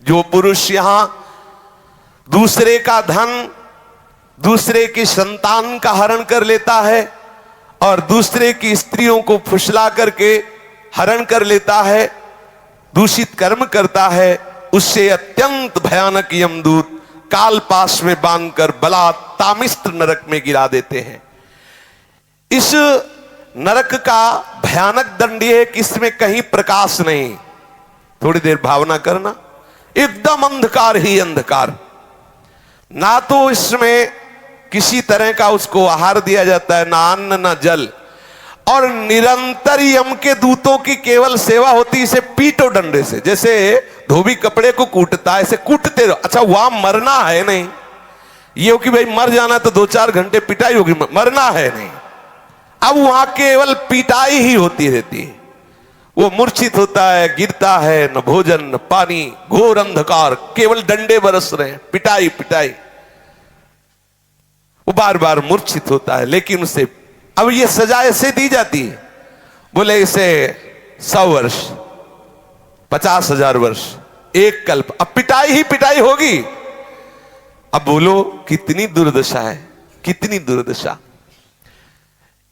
जो पुरुष यहां दूसरे का धन, दूसरे की संतान का हरण कर लेता है और दूसरे की स्त्रियों को फुसला करके हरण कर लेता है, दूषित कर्म करता है, उससे अत्यंत भयानक यमदूत काल पाश में बांधकर बला तामिस्त नरक में गिरा देते हैं। इस नरक का भयानक दंड यह है कि इसमें कहीं प्रकाश नहीं। थोड़ी देर भावना करना, एकदम अंधकार ही अंधकार, ना तो इसमें किसी तरह का उसको आहार दिया जाता है, ना अन्न ना जल, और निरंतर यम के दूतों की केवल सेवा होती है। इसे पीटो डंडे से, जैसे धोबी कपड़े को कूटता है, ऐसे कूटते रहो। अच्छा वहां मरना है नहीं, ये हो कि भाई मर जाना तो 2-4 घंटे पिटाई होगी, मरना है नहीं। अब वहां केवल पिटाई ही होती रहती है। वो मूर्छित होता है, गिरता है, न भोजन न पानी, घोर अंधकार, केवल डंडे बरस रहे हैं, पिटाई पिटाई। वो बार बार मूर्छित होता है, लेकिन उसे अब ये सजा ऐसे दी जाती है, बोले इसे 100 वर्ष, 50,000 वर्ष, एक कल्प, अब पिटाई ही पिटाई होगी। अब बोलो कितनी दुर्दशा है, कितनी दुर्दशा।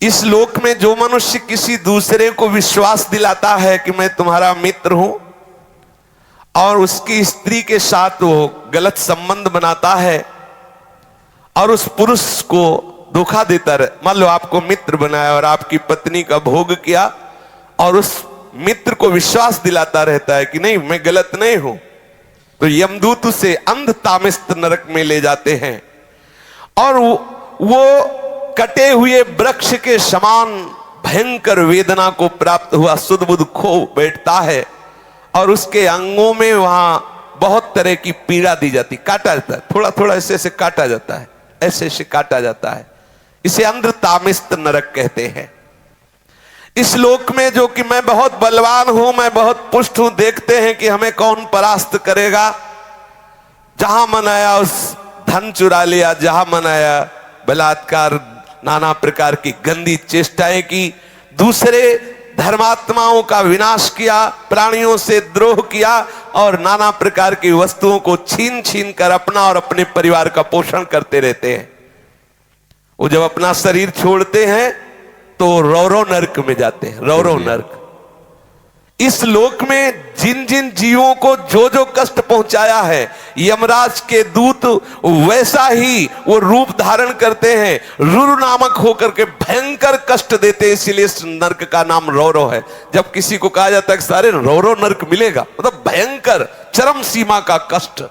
इस लोक में जो मनुष्य किसी दूसरे को विश्वास दिलाता है कि मैं तुम्हारा मित्र हूं, और उसकी स्त्री के साथ वो गलत संबंध बनाता है और उस पुरुष को धोखा देता रहे, मान लो आपको मित्र बनाया और आपकी पत्नी का भोग किया, और उस मित्र को विश्वास दिलाता रहता है कि नहीं मैं गलत नहीं हूं, तो यमदूत उसे अंध तामिस्त नरक में ले जाते हैं। और वो कटे हुए वृक्ष के समान भयंकर वेदना को प्राप्त हुआ सुध बुध खो बैठता है, और उसके अंगों में वहां बहुत तरह की पीड़ा दी जाती, काटा जाता है, थोड़ा थोड़ा ऐसे ऐसे काटा जाता है, ऐसे ऐसे काटा जाता है। इसे अंध तामिस्त नरक कहते हैं। इस लोक में जो कि मैं बहुत बलवान हूं, मैं बहुत पुष्ट हूं, देखते हैं कि हमें कौन परास्त करेगा। जहां मन आया उस धन चुरा लिया, जहां मन आया बलात्कार, नाना प्रकार की गंदी चेष्टाएं की, दूसरे धर्मात्माओं का विनाश किया, प्राणियों से द्रोह किया, और नाना प्रकार की वस्तुओं को छीन छीन कर अपना और अपने परिवार का पोषण करते रहते हैं। वो जब अपना शरीर छोड़ते हैं तो रौरव नरक में जाते हैं, रौरव नरक। इस लोक में जिन जिन जीवों को जो जो कष्ट पहुंचाया है, यमराज के दूत वैसा ही वो रूप धारण करते हैं, रुरु नामक होकर के भयंकर कष्ट देते हैं, इसलिए इस नरक का नाम रौरव है। जब किसी को कहा जाता है कि सारे रौरव नरक मिलेगा, मतलब भयंकर चरम सीमा का कष्ट।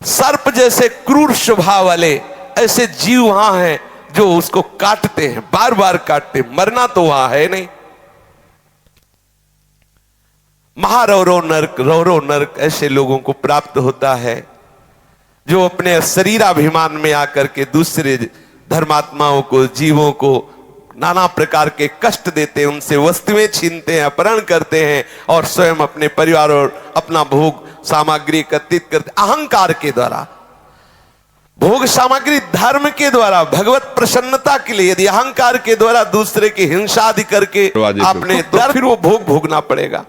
सर्प जैसे क्रूर स्वभाव वाले ऐसे जीव वहां हैं जो उसको काटते हैं, बार बार काटते, मरना तो वहां है नहीं। महारौरव नरक, रौरव नरक ऐसे लोगों को प्राप्त होता है जो अपने शरीराभिमान में आकर के दूसरे धर्मात्माओं को, जीवों को नाना प्रकार के कष्ट देते हैं, उनसे वस्तुएं छीनते हैं, अपहरण करते हैं, और स्वयं अपने परिवार और अपना भोग सामग्री एकत्रित करते, अहंकार के द्वारा। भोग सामग्री धर्म के द्वारा, भगवत प्रसन्नता के लिए, यदि अहंकार के द्वारा दूसरे की हिंसा आदि करके आपने, फिर वो भोग भोगना पड़ेगा।